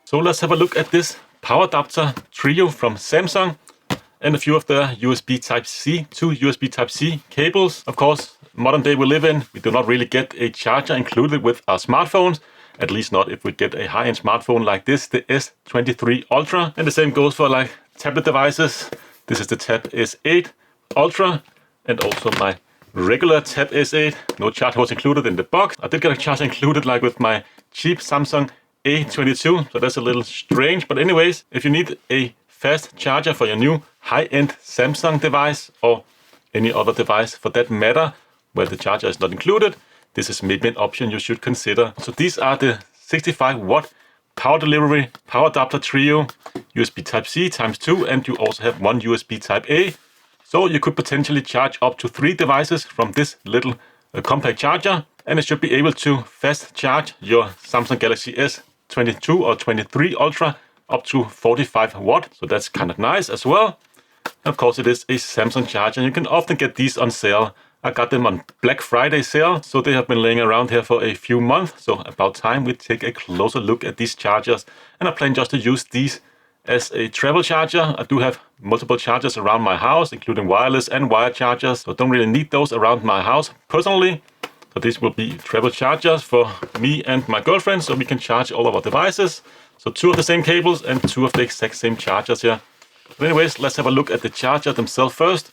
So let's have a look at this power adapter trio from Samsung and a few of the USB Type-C to USB Type-C cables. Of course, modern day we live in, we do not really get a charger included with our smartphones, at least not if we get a high-end smartphone like this, the S23 Ultra. And the same goes for like tablet devices. This is the Tab S8 Ultra and also my regular Tab S8. No charger was included in the box. I did get a charger included like with my cheap Samsung A22, so that's a little strange. But anyways, if you need a fast charger for your new high-end Samsung device or any other device for that matter where the charger is not included, this is maybe an option you should consider. So these are the 65 watt power delivery power adapter trio, USB Type-C ×2, and you also have one USB Type-A. So you could potentially charge up to 3 devices from this little compact charger, and it should be able to fast charge your Samsung Galaxy S22 or 23 Ultra up to 45 watt. So that's kind of nice as well. And of course it is a Samsung charger, and you can often get these on sale. I got them on Black Friday sale, so they have been laying around here for a few months. So about time we take a closer look at these chargers, and I plan just to use these as a travel charger. I do have multiple chargers around my house, including wireless and wired chargers, so don't really need those around my house personally. So these will be travel chargers for me and my girlfriend, so we can charge all of our devices. So 2 of the same cables and 2 of the exact same chargers here. But anyways, let's have a look at the charger themselves first.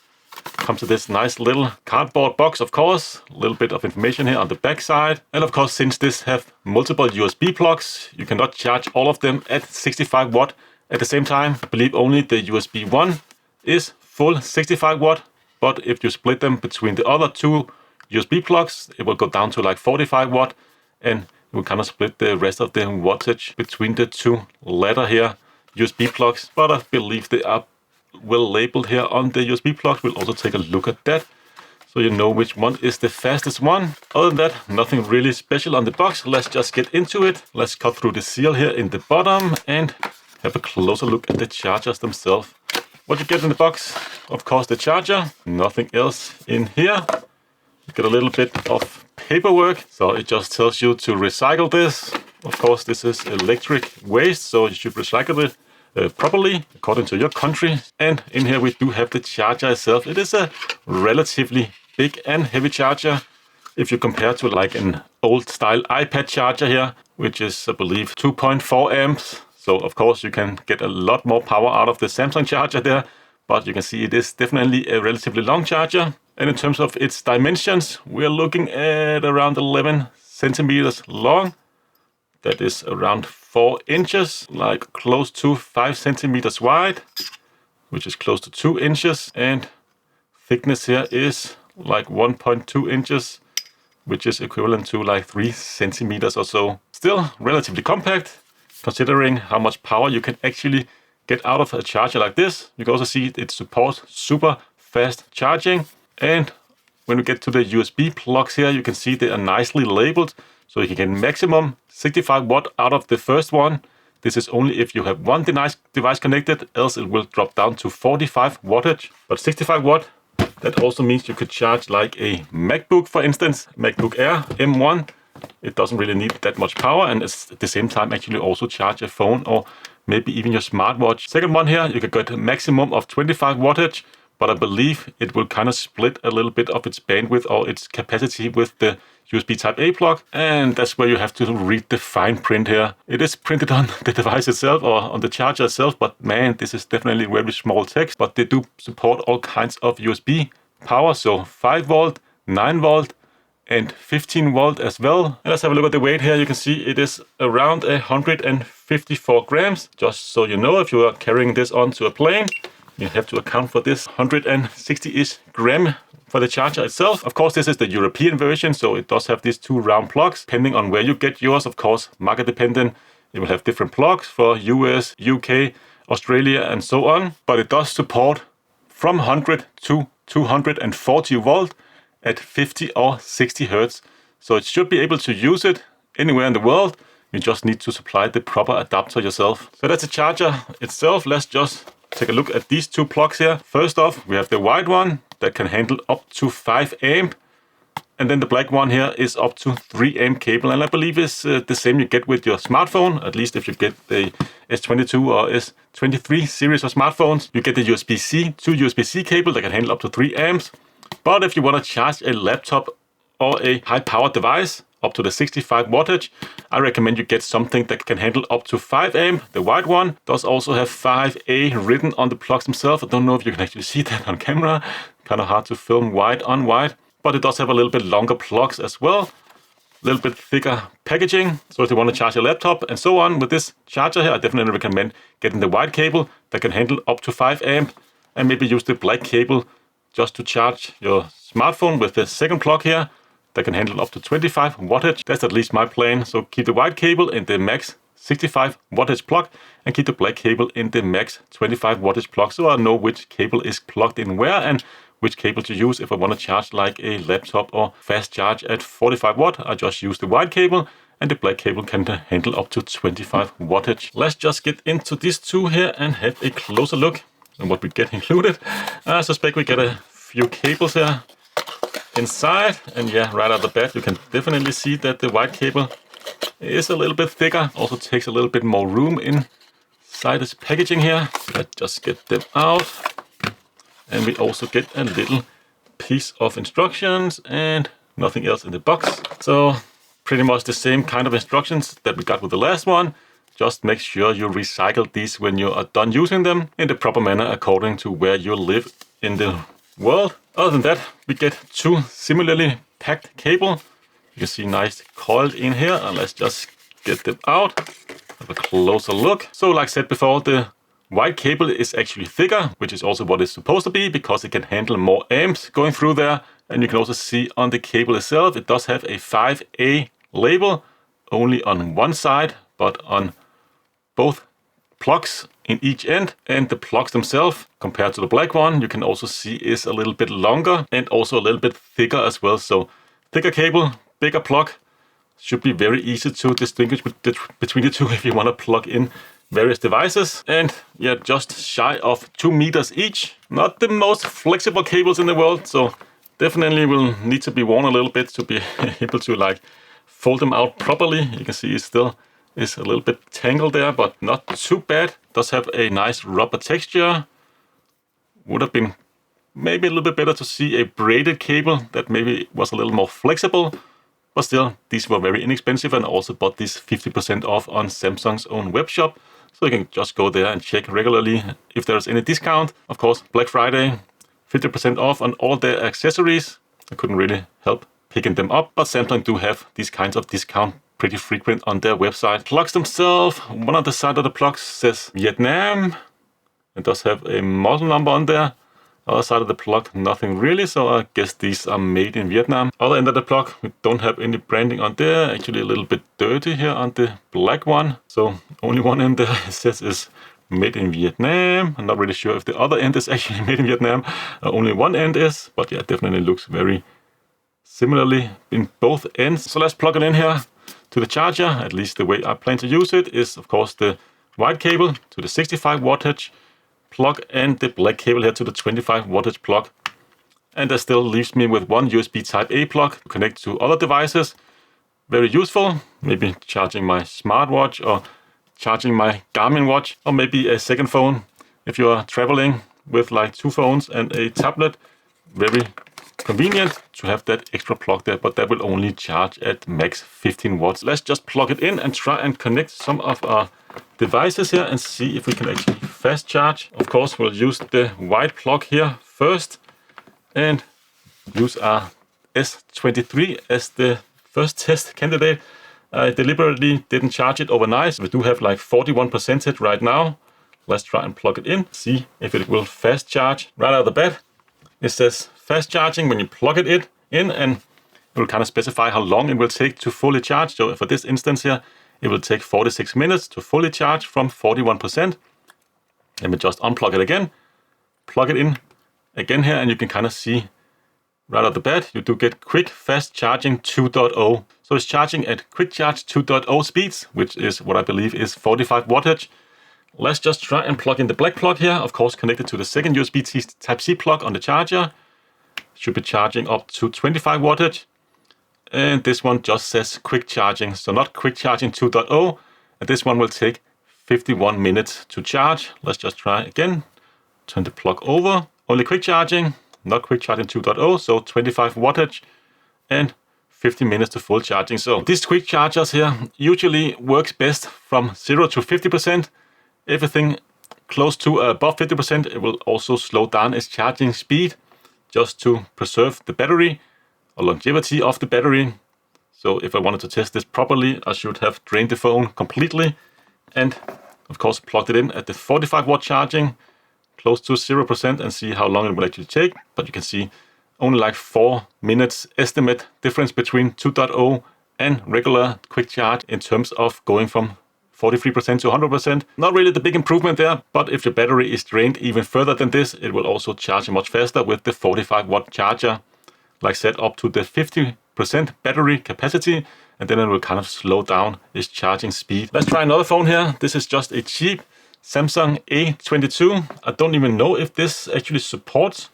Comes to this nice little cardboard box, of course. A little bit of information here on the back side. And of course, since this have multiple USB plugs, you cannot charge all of them at 65 watt at the same time. I believe only the USB 1 is full 65 watt. But if you split them between the other 2 USB plugs, it will go down to like 45 watt. And it will kind of split the rest of the wattage between the 2 latter here USB plugs. But I believe they are well labeled here on the USB plugs. We'll also take a look at that, so you know which one is the fastest one. Other than that, nothing really special on the box. Let's just get into it. Let's cut through the seal here in the bottom and have a closer look at the chargers themselves. What you get in the box, of course, the charger, nothing else in here. You get a little bit of paperwork, so it just tells you to recycle this. Of course, this is electric waste, so you should recycle it properly according to your country. And in here we do have the charger itself. It is a relatively big and heavy charger if you compare to like an old style iPad charger here, which is I believe 2.4 amps. So of course you can get a lot more power out of the Samsung charger there, but you can see it is definitely a relatively long charger. And in terms of its dimensions, we're looking at around 11 centimeters long. That is around 4 inches, like close to 5 centimeters wide, which is close to 2 inches. And thickness here is like 1.2 inches, which is equivalent to like 3 centimeters or so. Still relatively compact, considering how much power you can actually get out of a charger like this. You can also see it supports super fast charging. And when we get to the USB plugs here, you can see they are nicely labeled. So you can get maximum 65 watt out of the first one. This is only if you have one device connected, else it will drop down to 45 wattage. But 65 watt, that also means you could charge like a MacBook, for instance, MacBook Air M1. It doesn't really need that much power, and it's at the same time actually also charge a phone or maybe even your smartwatch. Second one here, you can get a maximum of 25 wattage, but I believe it will kind of split a little bit of its bandwidth or its capacity with the USB Type-A plug, and that's where you have to read the fine print here. It is printed on the device itself or on the charger itself, but man, this is definitely very small text. But they do support all kinds of USB power, so 5 volt, 9 volt, and 15 volt as well. And let's have a look at the weight here. You can see it is around 154 grams. Just so you know, if you are carrying this onto a plane, you have to account for this 160-ish gram for the charger itself. Of course, this is the European version, so it does have these 2 round plugs. Depending on where you get yours, of course, market dependent, it will have different plugs for US, UK, Australia, and so on. But it does support from 100 to 240 volt at 50 or 60 hertz. So it should be able to use it anywhere in the world. You just need to supply the proper adapter yourself. So that's the charger itself. Let's just take a look at these 2 plugs here. First off, we have the wide one that can handle up to 5 amp. And then the black one here is up to 3 amp cable, and I believe it's the same you get with your smartphone, at least if you get the S22 or S23 series of smartphones. You get the USB-C to USB-C cable that can handle up to 3 amps. But if you want to charge a laptop or a high-powered device up to the 65 wattage, I recommend you get something that can handle up to 5 amp. The white one does also have 5A written on the plugs themselves. I don't know if you can actually see that on camera. Kind of hard to film white on white. But it does have a little bit longer plugs as well, a little bit thicker packaging. So if you want to charge your laptop and so on with this charger here, I definitely recommend getting the white cable that can handle up to 5 amp, and maybe use the black cable just to charge your smartphone with the second plug here that can handle up to 25 wattage. That's at least my plan. So keep the white cable in the max 65 wattage plug and keep the black cable in the max 25 wattage plug, so I know which cable is plugged in where and which cable to use. If I want to charge like a laptop or fast charge at 45 watt, I just use the white cable, and the black cable can handle up to 25 wattage. Let's just get into these two here and have a closer look at what we get included. I suspect we get a few cables here inside, and yeah, right out the bat you can definitely see that the white cable is a little bit thicker, also takes a little bit more room inside this packaging here. Let's just get them out. And we also get a little piece of instructions and nothing else in the box. So pretty much the same kind of instructions that we got with the last one. Just make sure you recycle these when you are done using them in the proper manner according to where you live in the world. Other than that, we get two similarly packed cable. You can see nice coiled in here, and let's just get them out. Have a closer look. So like I said before, the white cable is actually thicker, which is also what it's supposed to be, because it can handle more amps going through there. And you can also see on the cable itself, it does have a 5A label, only on one side, but on both plugs in each end. And the plugs themselves, compared to the black one, you can also see is a little bit longer and also a little bit thicker as well. So thicker cable, bigger plug, should be very easy to distinguish between the two if you want to plug in various devices. And yeah, just shy of 2 meters each. Not the most flexible cables in the world, so definitely will need to be worn a little bit to be able to like fold them out properly. You can see it still is a little bit tangled there, but not too bad. Does have a nice rubber texture. Would have been maybe a little bit better to see a braided cable that maybe was a little more flexible. But still, these were very inexpensive, and also bought this 50% off on Samsung's own web shop. So you can just go there and check regularly if there's any discount. Of course, Black Friday, 50% off on all their accessories. I couldn't really help picking them up, but Samsung do have these kinds of discount pretty frequent on their website. Plugs themselves, one on the side of the plugs says Vietnam. It does have a model number on there. Other side of the plug, nothing really, so I guess these are made in Vietnam. Other end of the plug, we don't have any branding on there. Actually a little bit dirty here on the black one. So only one end there it says is made in Vietnam. I'm not really sure if the other end is actually made in Vietnam. Only one end is, but yeah, definitely looks very similarly in both ends. So let's plug it in here to the charger. At least the way I plan to use it is, of course, the white cable to the 65 wattage plug and the black cable here to the 25 wattage plug. And that still leaves me with one USB Type A plug to connect to other devices. Very useful, maybe charging my smartwatch or charging my Garmin watch, or maybe a second phone if you are traveling with like 2 phones and a tablet. Very convenient to have that extra plug there, but that will only charge at max 15 watts. Let's just plug it in and try and connect some of our devices here and see if we can actually fast charge. Of course, we'll use the white plug here first and use our S23 as the first test candidate. I deliberately didn't charge it overnight. We do have like 41% set right now. Let's try and plug it in, see if it will fast charge. Right out of the bat, it says fast charging when you plug it in, and it will kind of specify how long it will take to fully charge. So for this instance here, it will take 46 minutes to fully charge from 41%. Let me just unplug it again, plug it in again here, and you can kind of see right out the bat, you do get quick fast charging 2.0. So it's charging at quick charge 2.0 speeds, which is what I believe is 45 wattage. Let's just try and plug in the black plug here, of course connected to the second USB Type-C plug on the charger. Should be charging up to 25 wattage. and this one just says quick charging, so not quick charging 2.0, and this one will take 51 minutes to charge. Let's just try again. Turn the plug over. Only quick charging, not quick charging 2.0, so 25 wattage and 50 minutes to full charging. So these quick chargers here usually works best from 0 to 50%. Everything close to above 50%, it will also slow down its charging speed just to preserve the battery or longevity of the battery. So if I wanted to test this properly, I should have drained the phone completely and of course plugged it in at the 45 watt charging close to 0% and see how long it will actually take. But you can see only like 4 minutes estimate difference between 2.0 and regular quick charge in terms of going from 43% to 100%. Not really the big improvement there, but if the battery is drained even further than this, it will also charge much faster with the 45 watt charger, like set up to the 50% battery capacity, and then it will kind of slow down its charging speed. Let's try another phone here. This is just a cheap Samsung A22. I don't even know if this actually supports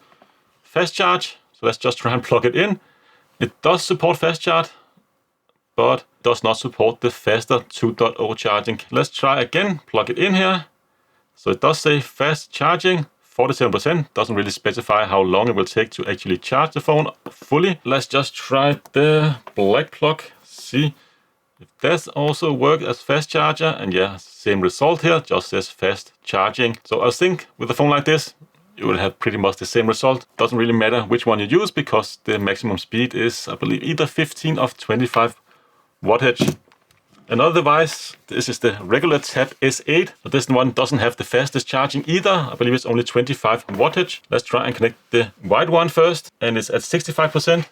fast charge. So let's just try and plug it in. It does support fast charge, but does not support the faster 2.0 charging. Let's try again, plug it in here. So it does say fast charging, 47%. Doesn't really specify how long it will take to actually charge the phone fully. Let's just try the black plug, see if that also works as fast charger. And yeah, same result here, just says fast charging. So I think with a phone like this, you will have pretty much the same result. Doesn't really matter which one you use because the maximum speed is, I believe, either 15 or 25 wattage. Another device, this is the regular Tab S8, but this one doesn't have the fastest charging either. I believe it's only 25 wattage. Let's try and connect the white one first, and it's at 65%.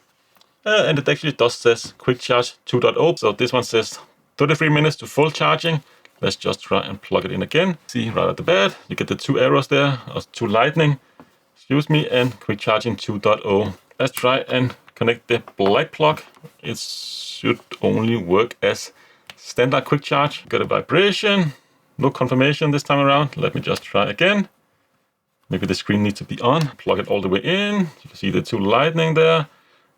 And it actually does says quick charge 2.0. So this one says 33 minutes to full charging. Let's just try and plug it in again. See right at the bat, you get the 2 arrows there, or 2 lightning, excuse me, and quick charging 2.0. Let's try and connect the black plug. It should only work as standard quick charge. Got a vibration, no confirmation this time around. Let me just try again. Maybe the screen needs to be on. Plug it all the way in. You can see the 2 lightning there.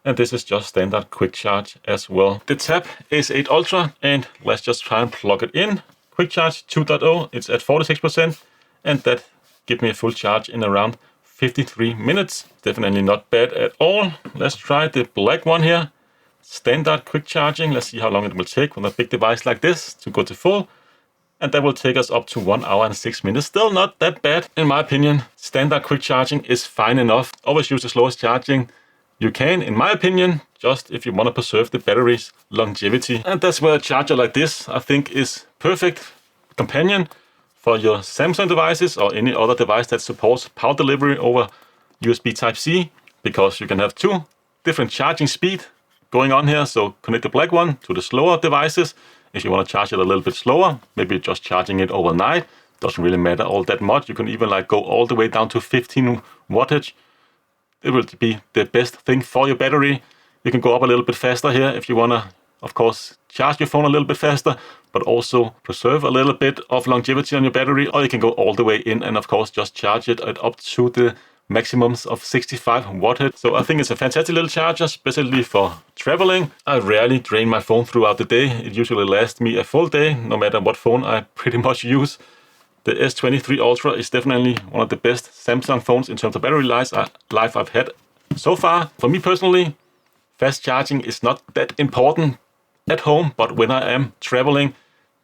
And this is just standard quick charge as well. The Tab S8 Ultra, and let's just try and plug it in. Quick charge 2.0, it's at 46%, and that gives me a full charge in around 53 minutes. Definitely not bad at all. Let's try the black one here. Standard quick charging. Let's see how long it will take with a big device like this to go to full. And that will take us up to 1 hour and 6 minutes. Still not that bad, in my opinion. Standard quick charging is fine enough. Always use the slowest charging you can, in my opinion, just if you want to preserve the battery's longevity. And that's where a charger like this, I think, is perfect companion for your Samsung devices or any other device that supports power delivery over USB Type-C, because you can have 2 different charging speed going on here. So connect the black one to the slower devices. If you want to charge it a little bit slower, maybe just charging it overnight, doesn't really matter all that much. You can even like go all the way down to 15 wattage. It will be the best thing for your battery. You can go up a little bit faster here if you want to, of course, charge your phone a little bit faster, but also preserve a little bit of longevity on your battery. Or you can go all the way in and, of course, just charge it at up to the maximums of 65 wattage. So I think it's a fantastic little charger, especially for traveling. I rarely drain my phone throughout the day. It usually lasts me a full day, no matter what phone I pretty much use. The S23 Ultra is definitely one of the best Samsung phones in terms of battery life I've had so far. For me personally, fast charging is not that important at home, but when I am traveling,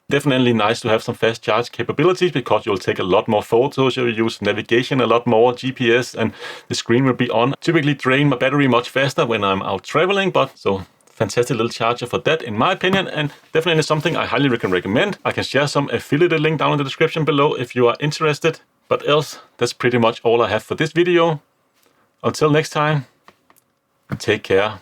definitely nice to have some fast charge capabilities, because you'll take a lot more photos, you'll use navigation a lot more, GPS, and the screen will be on. Typically drain my battery much faster when I'm out traveling, but so fantastic little charger for that, in my opinion, and definitely something I highly recommend. I can share some affiliate link down in the description below if you are interested. But else, that's pretty much all I have for this video. Until next time, take care.